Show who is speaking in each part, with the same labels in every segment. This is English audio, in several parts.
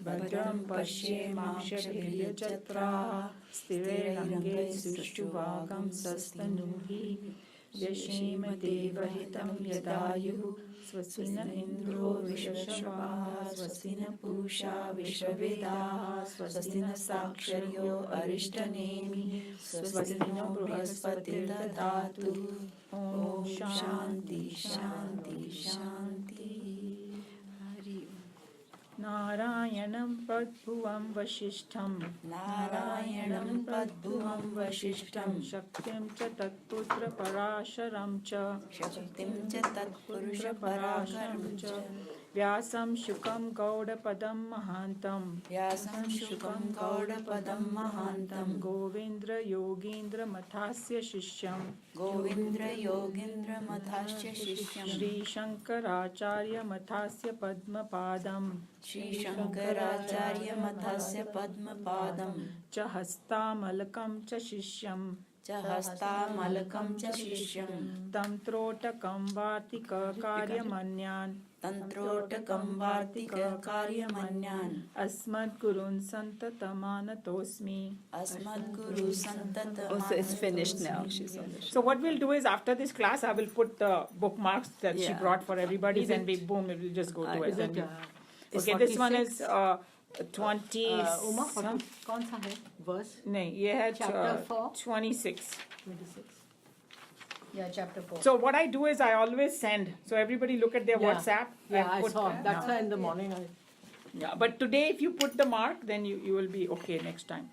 Speaker 1: भद्रं पश्येमाक्षभिर्यजत्राः स्थिरैरङ्गैः सुष्ठुवागं सस्तनूभिः व्यशेम देवहितं यदायुः स्वस्ति न इन्द्रो विश्वश्रवाः स्वस्ति न पूषा विश्ववेदाः स्वस्ति न साक्षर्यो अरिष्टनेमिः स्वस्ति नो बृहस्पतिर्दधातु ॐ शान्ति शान्ति शान्ति। नारायणं पद्भुवं वसिष्ठं शक्तिं च तत्पुत्रपराशरं च व्यासं शुकं गौडपदं महान्तं गोविन्द्र योगीन्द्रमथास्य शिष्यं श्रीशङ्कराचार्यमथास्य पद्मपादं च हस्तामलकं च शिष्यं तं त्रोटकं वार्तिककार्यमन्यान् अस्मद्गुरून् सन्ततमानतोऽस्मि.
Speaker 2: So it's finished now. She's on the show.
Speaker 1: So what we'll do is after this class, I will put the bookmarks that she brought for everybody, then we boom, it will just go to it. Okay, this one is 20.
Speaker 3: Uma, कौन सा है verse?
Speaker 1: नहीं, ये है
Speaker 3: Chapter 4?
Speaker 1: 26.
Speaker 3: 26. Yeah, chapter 4.
Speaker 1: So what I do is I always send. So everybody look at their WhatsApp.
Speaker 3: Yeah, I saw. That's why in the morning I...
Speaker 1: Yeah, but today if you put the mark, then you will be okay next time.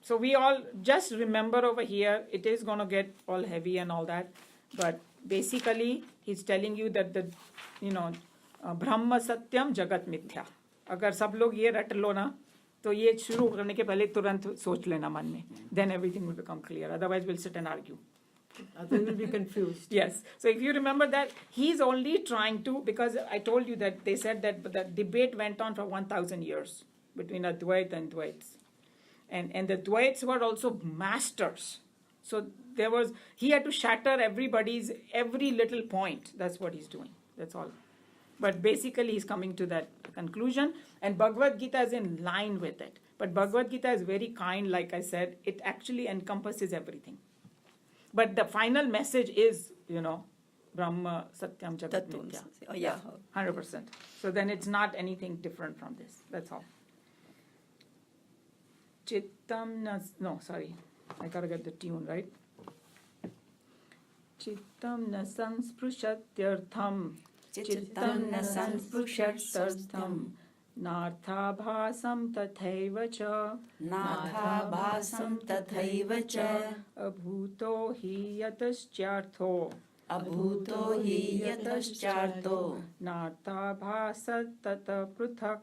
Speaker 1: So we all just remember over here, it is going to get all heavy and all that. But basically, he's telling you that the, Brahma Satyam Jagat Mithya. अगर सब लोग ये रट लो ना, तो ये शुरू करने के पहले तुरंत सोच लेना मन में. Then everything will become clear. Otherwise, we'll sit and argue.
Speaker 3: Others will be confused.
Speaker 1: Yes. So if you remember that, he's only trying to, because I told you that they said that the debate went on for 1,000 years between Advait and Dvaits. And the Dvaits were also masters. So he had to shatter every little point. That's what he's doing. That's all. But basically, he's coming to that conclusion. And Bhagavad Gita is in line with it. But Bhagavad Gita is very kind, like I said. It actually encompasses everything. But the final message is, Brahma Satyam Jagat Mithya.
Speaker 2: Oh, yeah.
Speaker 1: 100%. So then it's not anything different from this. That's all. I gotta get the tune right. Chittam na sansprishatyartham. Chittam na sansprishatyartham. Narthabhasam tathaiva cha. Abhuto hi yataschartho. Narthabhasat tata pruthak.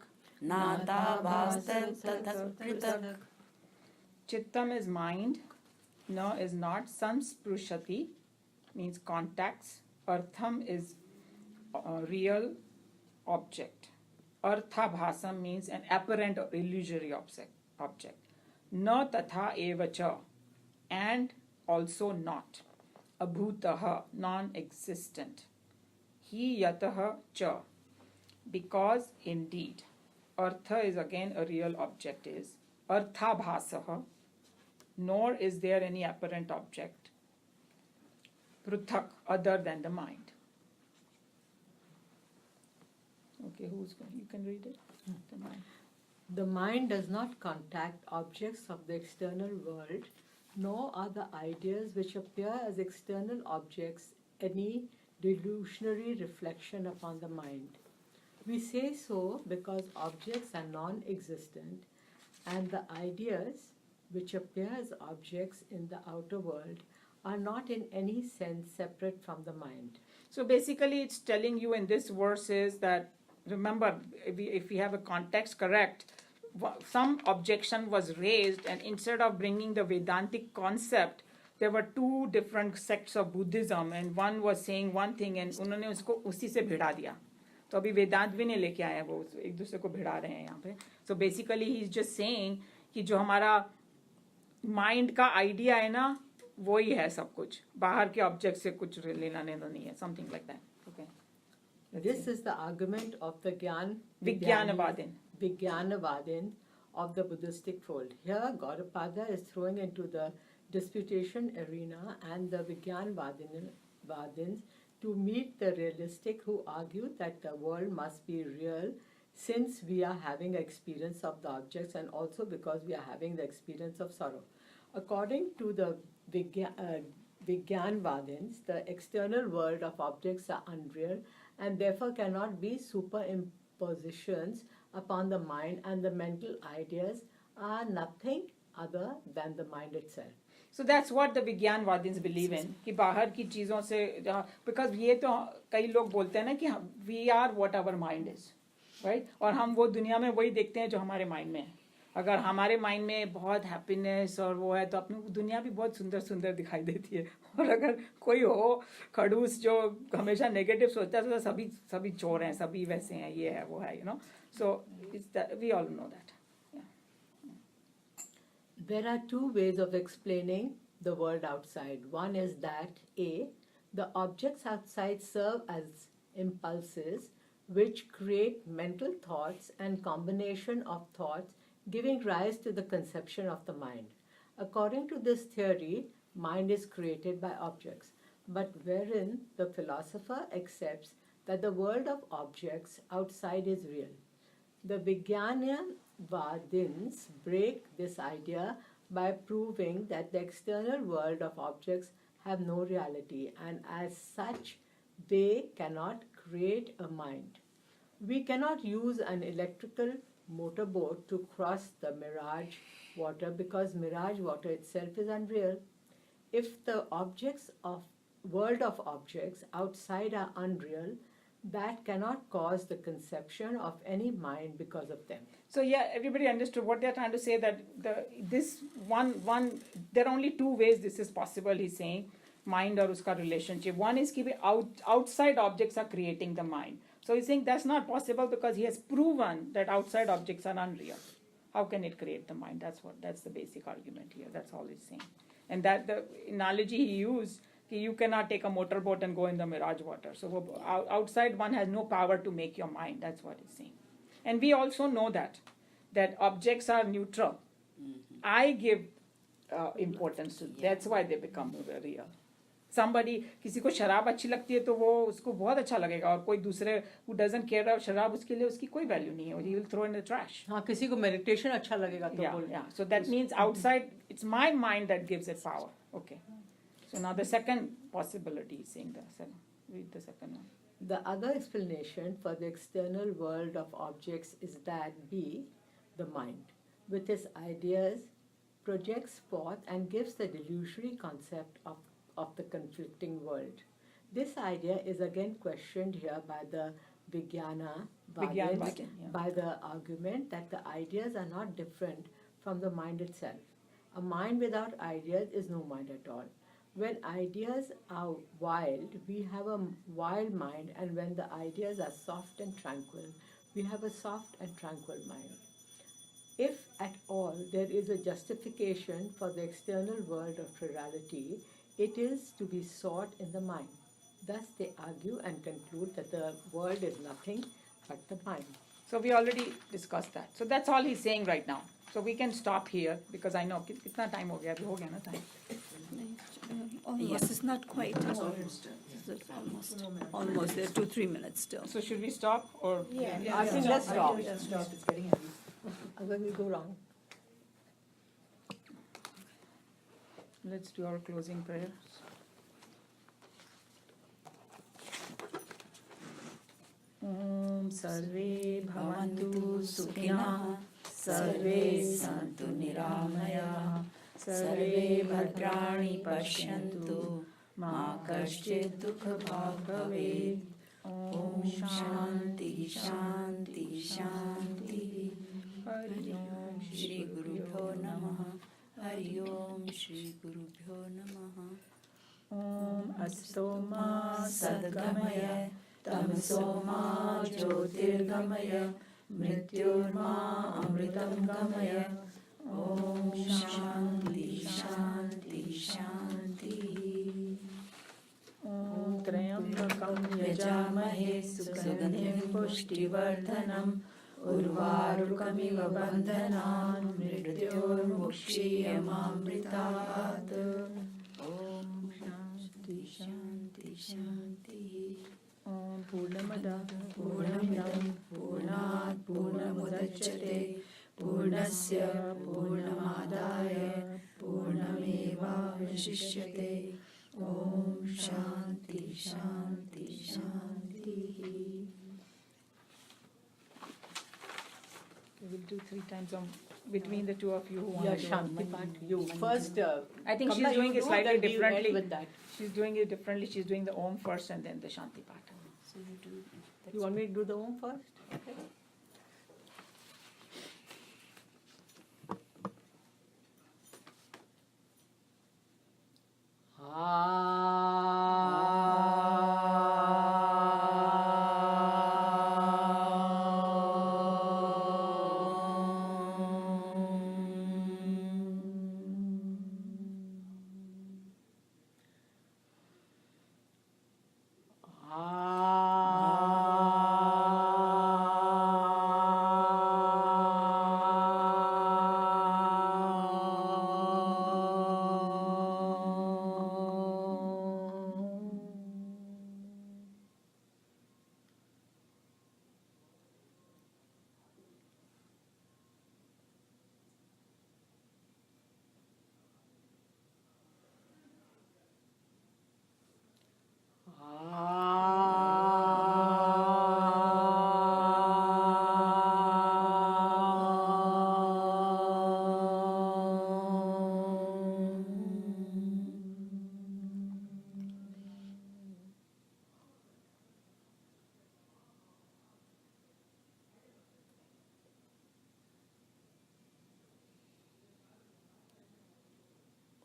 Speaker 1: Chittam is mind. No is not. Sansprushati means contacts. Artham is real object. Arthabhasam means an apparent or illusory object. Na tatha eva cha, and also not. Abhutaha, non-existent. Hi yataha cha, because indeed. Artha is again a real object is. Arthabhasaha, nor is there any apparent object. Pruthak, other than the mind. Okay, you can read it? The mind.
Speaker 3: The mind does not contact objects of the external world, nor are the ideas which appear as external objects any delusionary reflection upon the mind. We say so because objects are non-existent, and the ideas which appear as objects in the outer world are not in any sense separate from the mind.
Speaker 1: So basically it's telling you in this verse is that, remember, if we have a context correct, some objection was raised, and instead of bringing the Vedantic concept, there were two different sects of Buddhism, and one was saying one thing, and उन्होंने उसको उसी से भिड़ा दिया. तो अभी वेदांत भी नहीं लेके आया, वो एक दूसरे को भिड़ा रहे हैं यहाँ पे. So basically he is just saying कि जो हमारा माइंड का आइडिया है ना, वही है सब कुछ. बाहर के ऑब्जेक्ट से कुछ लेना देना नहीं है. Something like that. Okay.
Speaker 3: This is the argument of the
Speaker 1: Vijnanavadin.
Speaker 3: Vijnanavadin of the Buddhistic fold. Here, Gaudapada is throwing into the disputation arena and the Vijnanavadins to meet the realistic who argue that the world must be real since we are having experience of the objects and also because we are having the experience of sorrow. According to the Vijnanavadins, the external world of objects are unreal and therefore cannot be superimpositions upon the mind, and the mental ideas are nothing other than the mind itself.
Speaker 1: So that's what the विज्ञानवादीज believe in कि बाहर की चीज़ों से because ये तो कई लोग बोलते हैं ना कि we are what our mind is, right? और हम वो दुनिया में वही देखते हैं जो हमारे माइंड में है. अगर हमारे माइंड में बहुत हैप्पीनेस और वो है तो अपनी दुनिया भी बहुत सुंदर सुंदर दिखाई देती है. और अगर कोई हो खड़ूस जो हमेशा नेगेटिव सोचता है तो सभी चोर हैं, सभी वैसे हैं, ये है वो है, so it's that we all know that.
Speaker 3: There are two ways of explaining the world outside. One is that A, the objects outside serve as impulses which create mental thoughts and combination of thoughts giving rise to the conception of the mind. According to this theory, mind is created by objects, but wherein the philosopher accepts that the world of objects outside is real. The Vijnanavadins break this idea by proving that the external world of objects have no reality and as such they cannot create a mind. We cannot use an electrical motorboat to cross the mirage water because mirage water itself is unreal. If the world of objects outside are unreal, that cannot cause the conception of any mind because of them.
Speaker 1: So yeah, everybody understood what they're trying to say, that there are only two ways this is possible, he's saying, mind or uska relationship. One is that outside objects are creating the mind. So he's saying that's not possible because he has proven that outside objects are unreal. How can it create the mind? That's the basic argument here. That's all he's saying. And that the analogy he used, you cannot take a motorboat and go in the mirage water. So outside one has no power to make your mind. That's what he's saying. And we also know that objects are neutral. I give importance to them. That's why they become real. Somebody, किसी को शराब अच्छी लगती है तो वो उसको बहुत अच्छा लगेगा, और कोई दूसरे who doesn't care about शराब, उसके लिए उसकी कोई वैल्यू नहीं है, he will throw in the trash.
Speaker 3: हाँ, किसी को meditation अच्छा लगेगा तो
Speaker 1: yeah. So that means outside, it's my mind that gives it power. Okay. So now the second possibility is saying read the second one.
Speaker 3: The other explanation for the external world of objects is that B, the mind, with its ideas, projects forth and gives the delusory concept of the conflicting world. This idea is again questioned here by the Vijnanavadins by the argument that the ideas are not different from the mind itself. A mind without ideas is no mind at all. When ideas are wild, we have a wild mind, and when the ideas are soft and tranquil, we have a soft and tranquil mind. If at all there is a justification for the external world of plurality, it is to be sought in the mind. Thus they argue and conclude that the world is nothing but the mind.
Speaker 1: So we already discussed that. So that's all he's saying right now. So we can stop here because I know कितना time हो गया, अभी हो गया ना time.
Speaker 2: Almost, it's not quite. Almost, there are 2-3 minutes still.
Speaker 1: So should we stop or?
Speaker 3: Yeah. I think let's stop. It's getting heavy. Otherwise we go wrong.
Speaker 1: Let's do our closing prayers. Om Sarve Bhavantu Sukhina Sarve Santu Niramaya Sarve Bhadrani Pashyantu Ma Kaschid Dukha Bhave. Om Shanti Shanti Shanti. Hari Om Shri Gurubhyo Namaha. Hari Om Shri Gurubhyo Namaha. Om Astoma Sadgamaya Tamsoma Jyotirgamaya Mrityurma Amritam Gamaya. Om Shanti Shanti Shanti. Om Trayambakam
Speaker 2: यजामहे सुगन्धिं पुष्टिवर्धनम् उर्वारुकमिव बन्धनान् मृत्योर्मुक्षीयमामृतात् ॐ शान्ति शान्ति शान्तिः
Speaker 1: Om Purnamada
Speaker 2: पूर्णमिदं पूर्णात् पूर्णमुदच्यते पूर्णस्य पूर्णमादाय पूर्णमेवावशिष्यते ॐ शान्ति शान्ति शान्तिः
Speaker 1: We will do 3 times between the two of you. Who
Speaker 3: Yeah,
Speaker 1: want to do
Speaker 3: Shanti
Speaker 1: one.
Speaker 3: Part. You first.
Speaker 1: I think
Speaker 3: Kamla,
Speaker 1: she's doing
Speaker 3: you
Speaker 1: it
Speaker 3: do,
Speaker 1: slightly
Speaker 3: then we end
Speaker 1: differently.
Speaker 3: with that.
Speaker 1: She's doing it differently. She's doing the Om first and then the Shanti part.
Speaker 2: So you do
Speaker 3: You want me to do the Om first? Okay.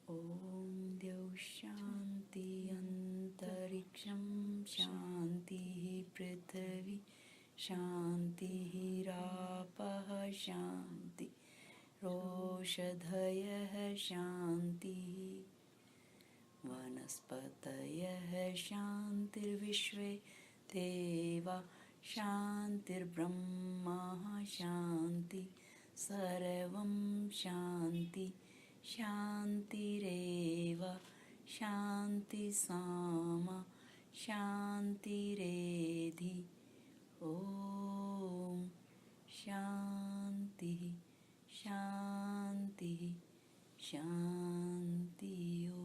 Speaker 2: ॐ द्यौः शान्ति अन्तरिक्षं शान्तिः पृथिवी शान्तिः रापः शान्ति रोषधयः शान्तिः वनस्पतयः शान्तिर्विश्वे देवा शान्तिर्ब्रह्मा शान्ति सर्वं शान्ति शान्तिरेव शान्ति सामा शान्तिरेधि ॐ शान्तिः शान्तिः शान्ति ॐ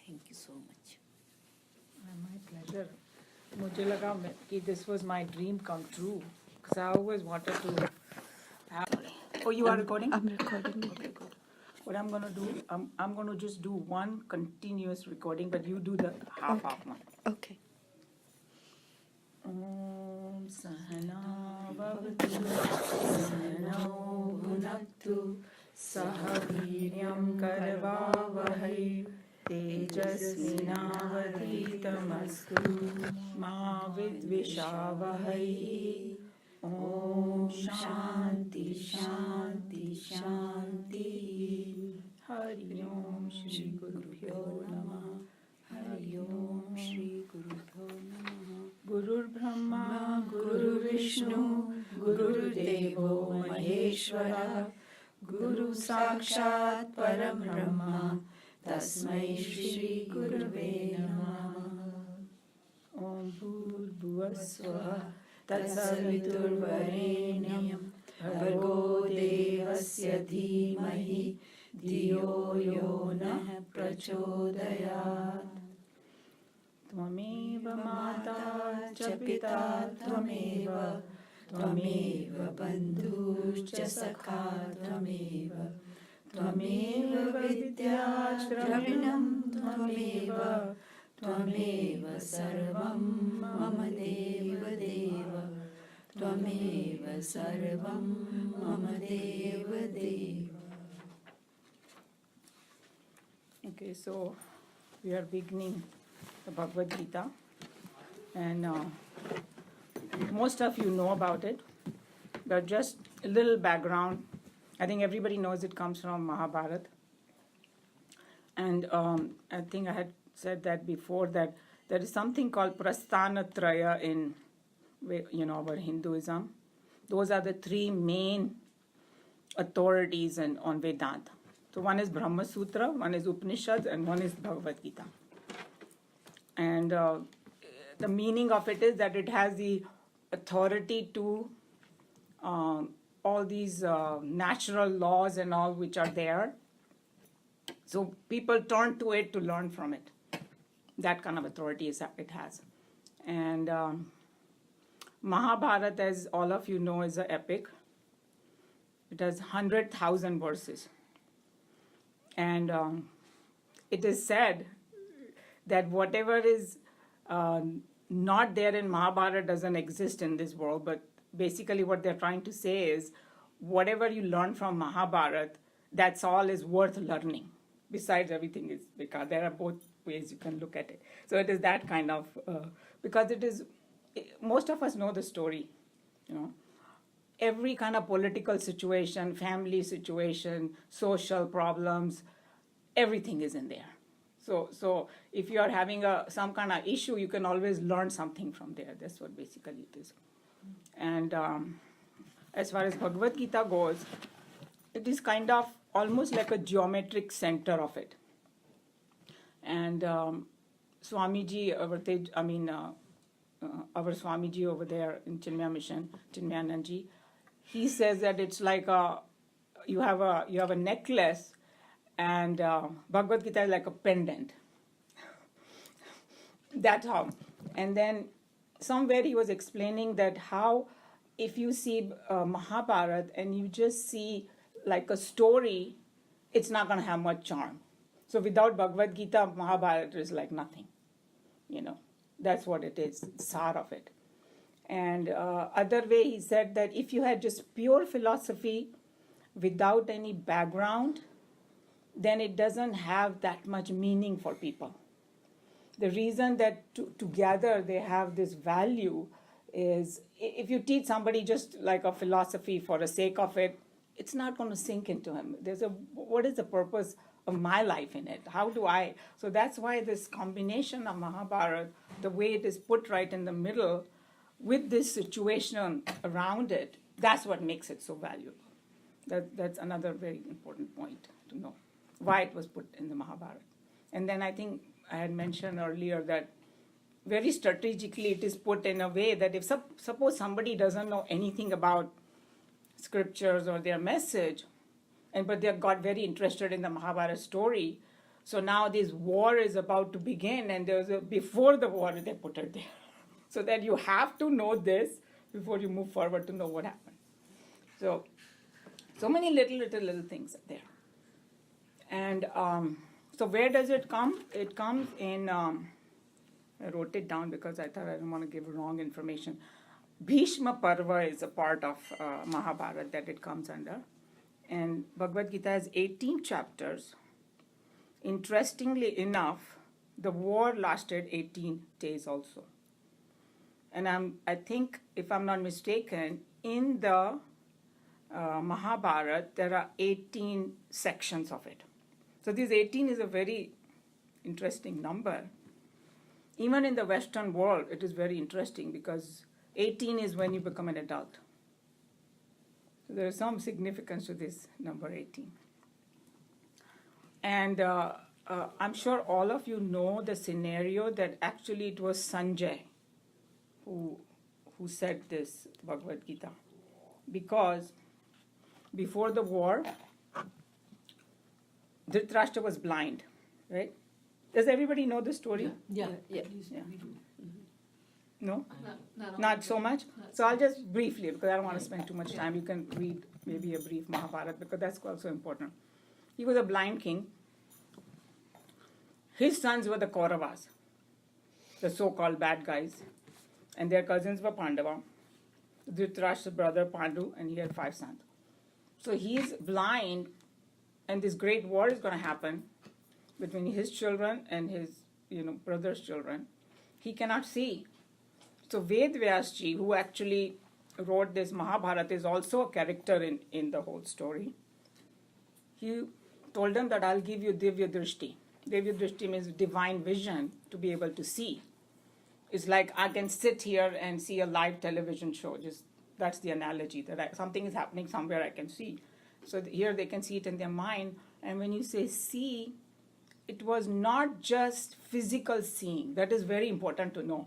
Speaker 2: Thank you so much.
Speaker 1: My pleasure. मुझे लगा कि this was my dream come true because I always wanted to have. Oh, you are recording?
Speaker 2: I'm recording.
Speaker 1: Okay, good. What I'm gonna do, I'm gonna just do one continuous recording, but you do the half one.
Speaker 2: Okay.
Speaker 1: Om Sahana Bhavatu Sahano Bhunaktu Saha Viryam Karavavahai Tejasvinavadhitamastu Ma Vidvishavahai Om Shanti Shanti Shanti Hari Om Shri Gurubhyo Namah
Speaker 2: Hari Om Shri Gurubhyo Namah.
Speaker 1: Gurur Brahma
Speaker 2: Guru Vishnu Guru Devo Maheshwara Guru Sakshat Param Brahma Tasmai Shri Gurave Namah.
Speaker 1: Om Bhurbhuvasvaha
Speaker 2: Tatsaviturvarenyam Bhargo Devasya Dhimahi Dhiyo Yo Nah Prachodayat.
Speaker 1: Tvameva Mata cha Pita Tvameva
Speaker 2: Tvameva Bandhushcha Sakha Tvameva Tvameva Vidya Dravinam Tvameva Tvameva Sarvam Mama Deva Deva Tvameva Sarvam Mama Deva Deva.
Speaker 1: Okay, so we are beginning the Bhagavad Gita. And most of you know about it, but just a little background. I think everybody knows it comes from Mahabharata. And I think I had said that before, that there is something called Prasthanatraya in our Hinduism. Those are the three main authorities on Vedanta. So one is Brahma Sutra, one is Upanishad, and one is Bhagavad Gita. And the meaning of it is that it has the authority to all these natural laws and all which are there. So people turn to it to learn from it. That kind of authority it has. And Mahabharata, as all of you know, is an epic. It has 100,000 verses. And it is said that whatever is not there in Mahabharata doesn't exist in this world, but basically what they're trying to say is whatever you learn from Mahabharata, that's all is worth learning. Besides, everything is, because there are both ways you can look at it. So it is that kind of, because it is, most of us know the story, every kind of political situation, family situation, social problems, everything is in there. So if you are having some kind of issue, you can always learn something from there. That's what basically it is. And as far as Bhagavad Gita goes, it is kind of almost like a geometric center of it. And Swamiji, our Swamiji over there in Chinmaya Mission, Chinmayanandji, he says that it's like you have a necklace, and Bhagavad Gita is like a pendant. That's how. And then somewhere he was explaining that how if you see Mahabharata and you just see like a story, it's not going to have much charm. So without Bhagavad Gita, Mahabharata is like nothing. That's what it is, sar of it. And other way he said that if you had just pure philosophy without any background, then it doesn't have that much meaning for people. The reason that together they have this value is if you teach somebody just like a philosophy for the sake of it, it's not going to sink into him. What is the purpose of my life in it? How do I? So that's why this combination of Mahabharata, the way it is put right in the middle, with this situation around it, that's what makes it so valuable. That's another very important point to know, why it was put in the Mahabharata. And then I think I had mentioned earlier that very strategically it is put in a way that if suppose somebody doesn't know anything about scriptures or their message, but they got very interested in the Mahabharata story, so now this war is about to begin, and before the war they put it there. So that you have to know this before you move forward to know what happened. So many little things are there. And so where does it come? It comes in, I wrote it down because I thought I didn't want to give wrong information. Bhishma Parva is a part of Mahabharata that it comes under. And Bhagavad Gita has 18 chapters. Interestingly enough, the war lasted 18 days also. And I think, if I'm not mistaken, in the Mahabharata, there are 18 sections of it. So this 18 is a very interesting number. Even in the Western world, it is very interesting because 18 is when you become an adult. So there is some significance to this number 18. And I'm sure all of you know the scenario that actually it was Sanjay who said this Bhagavad Gita. Because before the war, Dhritarashtra was blind, right? Does everybody know the story?
Speaker 3: Yeah.
Speaker 1: Yeah. No? Not so much? So I'll just briefly, because I don't want to spend too much time. You can read maybe a brief Mahabharata, because that's also important. He was a blind king. His sons were the Kauravas, the so-called bad guys. And their cousins were Pandava. Dhritarashtra's brother Pandu, and he had 5 sons. So he's blind, and this great war is going to happen between his children and his brother's children. He cannot see. So Ved Vyasji, who actually wrote this Mahabharata, is also a character in the whole story. He told them that I'll give you Divya Drishti. Divya Drishti means divine vision, to be able to see. It's like I can sit here and see a live television show. Just that's the analogy, that something is happening somewhere I can see. So here they can see it in their mind. And when you say see, it was not just physical seeing. That is very important to know.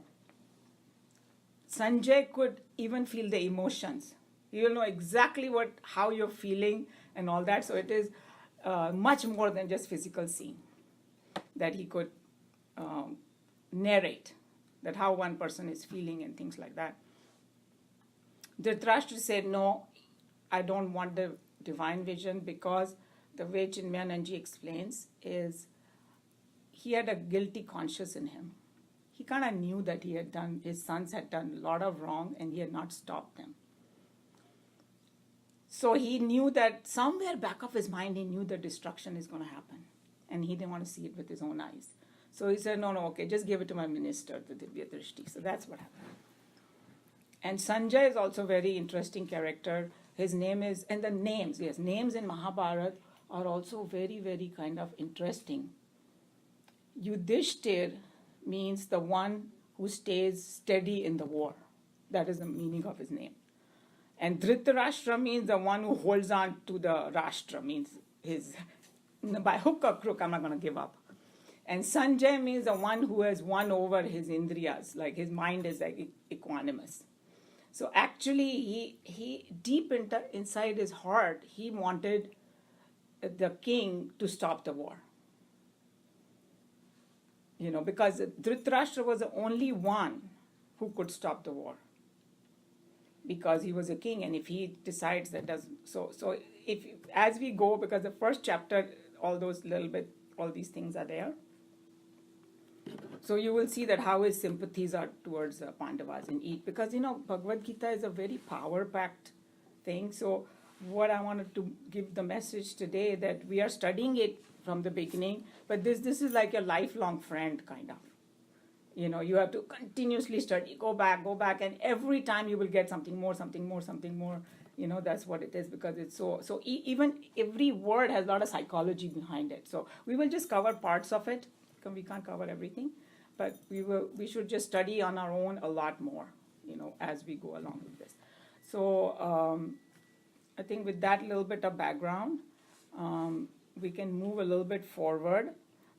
Speaker 1: Sanjay could even feel the emotions. He will know exactly how you're feeling and all that. So it is much more than just physical seeing that he could narrate, that how one person is feeling and things like that. Dhritarashtra said, no, I don't want the divine vision, because the way Chinmayananji explains is he had a guilty conscience in him. He kind of knew that his sons had done a lot of wrong and he had not stopped them. So he knew that somewhere back of his mind, he knew that destruction is going to happen. And he didn't want to see it with his own eyes. So he said, no, okay, just give it to my minister, the Divya Drishti. So that's what happened. And Sanjay is also a very interesting character. His name is, and the names, yes, names in Mahabharata are also very, very kind of interesting. Yudhishthir means the one who stays steady in the war. That is the meaning of his name. And Dhritarashtra means the one who holds on to the Rashtra, means by hook or crook, I'm not going to give up. And Sanjay means the one who has won over his indriyas, like his mind is like equanimous. So actually, he deep inside his heart, he wanted the king to stop the war. Because Dhritarashtra was the only one who could stop the war, because he was a king, and if he decides that doesn't, so if as we go, because the first chapter, all these things are there. So you will see that how his sympathies are towards Pandavas in each, because Bhagavad Gita is a very power-packed thing. So what I wanted to give the message today, that we are studying it from the beginning, but this is like a lifelong friend, kind of. You have to continuously study, go back, and every time you will get something more. That's what it is, because it's so even every word has a lot of psychology behind it. So we will just cover parts of it, because we can't cover everything, but we should just study on our own a lot more, as we go along with this. So I think with that little bit of background, we can move a little bit forward.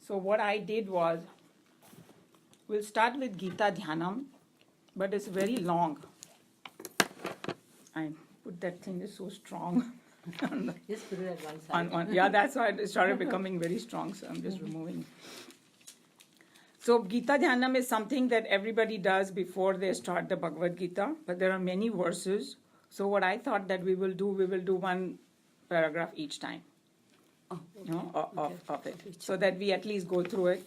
Speaker 1: So what I did was, we'll start with Gita Dhyanam, but it's very long. I put that thing, is so strong.
Speaker 3: Just put it at one side.
Speaker 1: Yeah, that's why it started becoming very strong, so I'm just removing. So Gita Dhyanam is something that everybody does before they start the Bhagavad Gita, but there are many verses. So what I thought that we will do one paragraph each time. Of it, so that we at least go through it.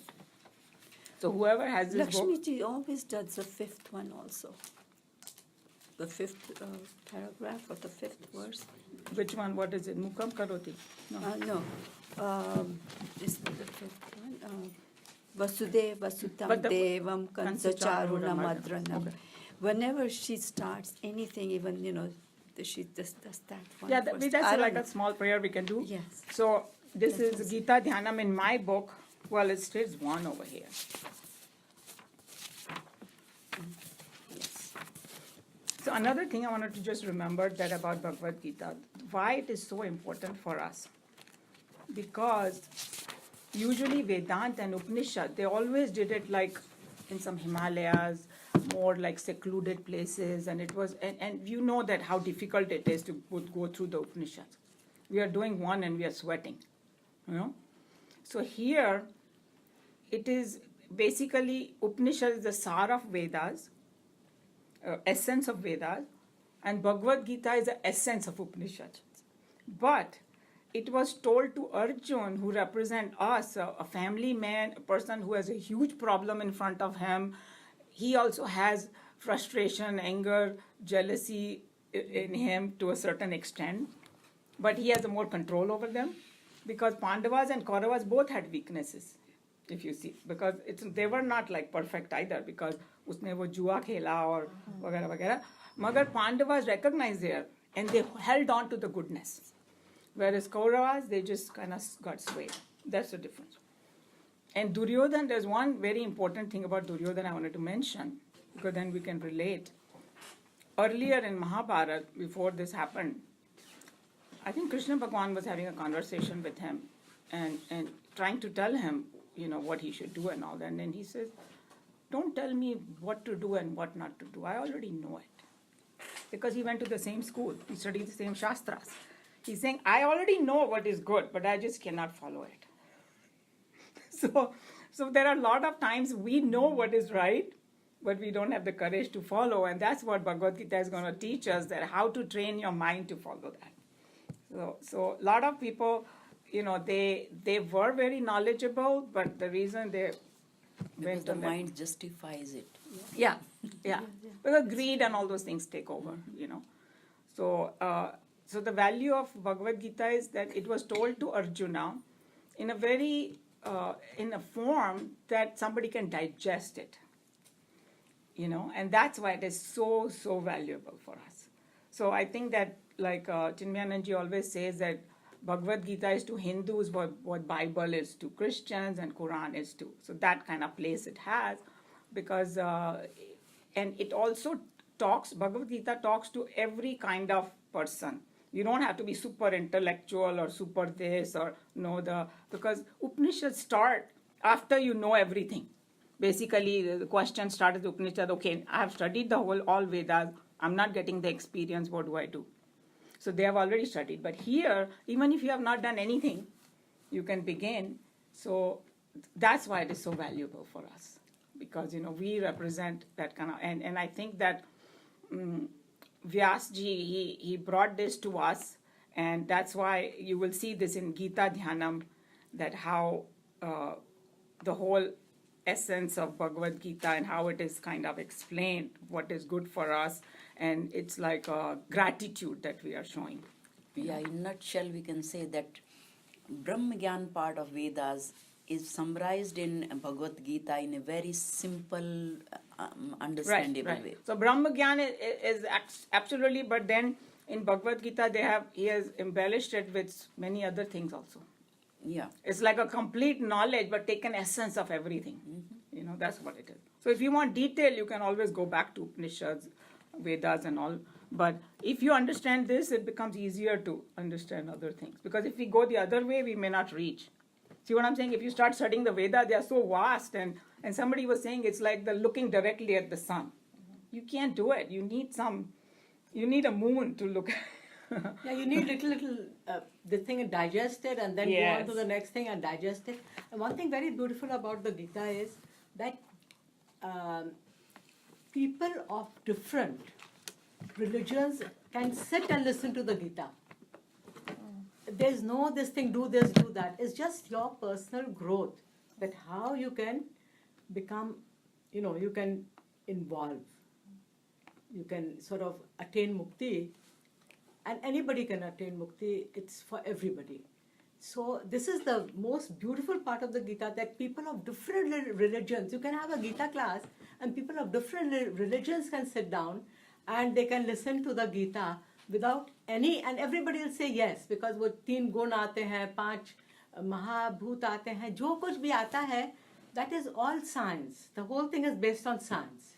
Speaker 1: So whoever has this book,
Speaker 2: Lakshmiji always does the fifth one also. The fifth paragraph or the fifth verse.
Speaker 1: which one? What is it? Mukam Karoti? No.
Speaker 2: No. This is the fifth one. Vasudeva Sutam
Speaker 1: But the
Speaker 2: Devam Kansacharuna Madranam.
Speaker 1: Okay.
Speaker 2: Whenever she starts anything, even, she just does that one.
Speaker 1: Yeah,
Speaker 2: first.
Speaker 1: that's
Speaker 2: I
Speaker 1: like
Speaker 2: don't
Speaker 1: a small prayer we can do.
Speaker 2: Yes.
Speaker 1: So this is Gita Dhyanam in my book. Well, it stays one over here.
Speaker 2: Yes.
Speaker 1: So another thing I wanted to just remember that about Bhagavad Gita, why it is so important for us. Because usually Vedanta and Upanishad, they always did it like in some Himalayas, more like secluded places, and it was, and you know that how difficult it is to go through the Upanishads. We are doing one and we are sweating, So here, it is basically, Upanishad is the sar of Vedas, essence of Vedas, and Bhagavad Gita is the essence of Upanishad. But it was told to Arjun, who represent us, a family man, a person who has a huge problem in front of him. He also has frustration, anger, jealousy in him to a certain extent, but he has more control over them, because Pandavas and Kauravas both had weaknesses, if you see, because they were not like perfect either, because उसने वो जुआ खेला और वगैरह वगैरह. मगर Pandavas recognized there and they held on to the goodness. Whereas Kauravas, they just kind of got swayed. That's the difference. And Duryodhan, there's one very important thing about Duryodhan I wanted to mention, because then we can relate. Earlier in Mahabharata, before this happened, I think Krishna Bhagwan was having a conversation with him and trying to tell him, what he should do and all that. And then he says, don't tell me what to do and what not to do. I already know it. Because he went to the same school. He studied the same Shastras. He's saying, I already know what is good, but I just cannot follow it. So there are a lot of times we know what is right, but we don't have the courage to follow. And that's what Bhagavad Gita is going to teach us, that how to train your mind to follow that. So a lot of people, they were very knowledgeable, but the reason they
Speaker 4: Because
Speaker 1: went
Speaker 4: the
Speaker 1: on that.
Speaker 4: mind justifies it.
Speaker 1: Yeah. Because greed and all those things take over, So the value of Bhagavad Gita is that it was told to Arjuna in a very, in a form that somebody can digest it, and that's why it is so, so valuable for us. So I think that, like Chinmayananji always says, that Bhagavad Gita is to Hindus what Bible is to Christians and Quran is to. So that kind of place it has, because, and it also Bhagavad Gita talks to every kind of person. You don't have to be super intellectual or super this or because Upanishads start after you know everything. Basically, the question started with Upanishad, okay, I have studied all Vedas, I'm not getting the experience, what do I do? So they have already studied. But here, even if you have not done anything, you can begin. So that's why it is so valuable for us. Because, we represent that kind of, and I think that Vyasji, he brought this to us, and that's why you will see this in Gita Dhyanam, that how the whole essence of Bhagavad Gita and how it is kind of explained, what is good for us, and it's like a gratitude that we are showing.
Speaker 4: Yeah, in a nutshell, we can say that Brahma Gyan part of Vedas is summarized in Bhagavad Gita in a very simple, understandable way.
Speaker 1: So Brahma Gyan is absolutely, but then in Bhagavad Gita he has embellished it with many other things also.
Speaker 4: Yeah.
Speaker 1: It's like a complete knowledge, but take an essence of everything. That's what it is. So if you want detail, you can always go back to Upanishads, Vedas and all. But if you understand this, it becomes easier to understand other things. Because if we go the other way, we may not reach. See what I'm saying? If you start studying the Vedas, they are so vast. And somebody was saying it's like the looking directly at the sun. You can't do it. You need a moon to look at.
Speaker 3: Yeah, you need little the thing and digest it, and then go on to the next thing and digest it. And one thing very beautiful about the Gita is that people of different religions can sit and listen to the Gita. There's no this thing, do this, do that. It's just your personal growth, that how you can become, you can involve. You can sort of attain mukti. And anybody can attain mukti, it's for everybody. So this is the most beautiful part of the Gita, that people of different religions, you can have a Gita class and people of different religions can sit down and they can listen to the Gita without any, and everybody will say yes, because वो 3 गुण आते हैं, 5 महाभूत आते हैं, जो कुछ भी आता है, that is all science. The whole thing is based on science.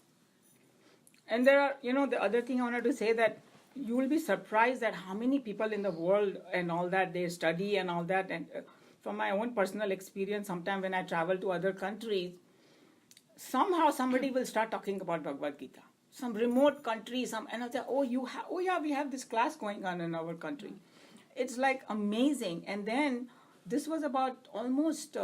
Speaker 1: And there are, the other thing I wanted to say, that you will be surprised at how many people in the world and all that, they study and all that. And from my own personal experience, sometime when I travel to other countries, somehow somebody will start talking about Bhagavad Gita. Some remote country, and I'll say, we have this class going on in our country. It's like amazing. And then this was about almost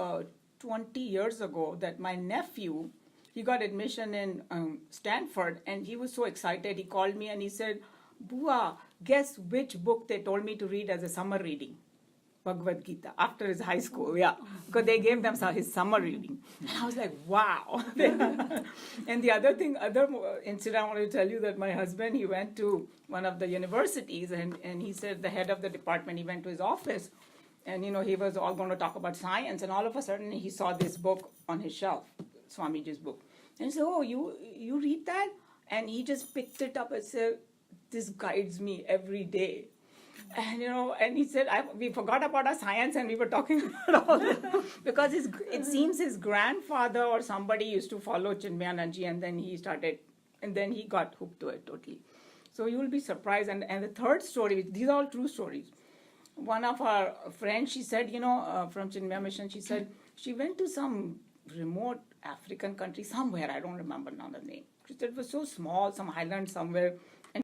Speaker 1: 20 years ago that my nephew, he got admission in Stanford, and he was so excited. He called me and he said, Bua, guess which book they told me to read as a summer reading? Bhagavad Gita, after his high school, because they gave them his summer reading. And I was like, wow. And the other incident I wanted to tell you, that my husband, he went to one of the universities, and he said the head of the department, he went to his office, and he was all going to talk about science, and all of a sudden he saw this book on his shelf, Swamiji's book. And he said, oh, you read that? And he just picked it up and said, this guides me every day. And and he said, we forgot about our science and we were talking about all that. Because it seems his grandfather or somebody used to follow Chinmayananji, and then he got hooked to it totally. So you will be surprised. And the third story, these are all true stories. One of our friends, she said, from Chinmaya Mission, she said she went to some remote African country somewhere, I don't remember now the name. She said it was so small, some island somewhere.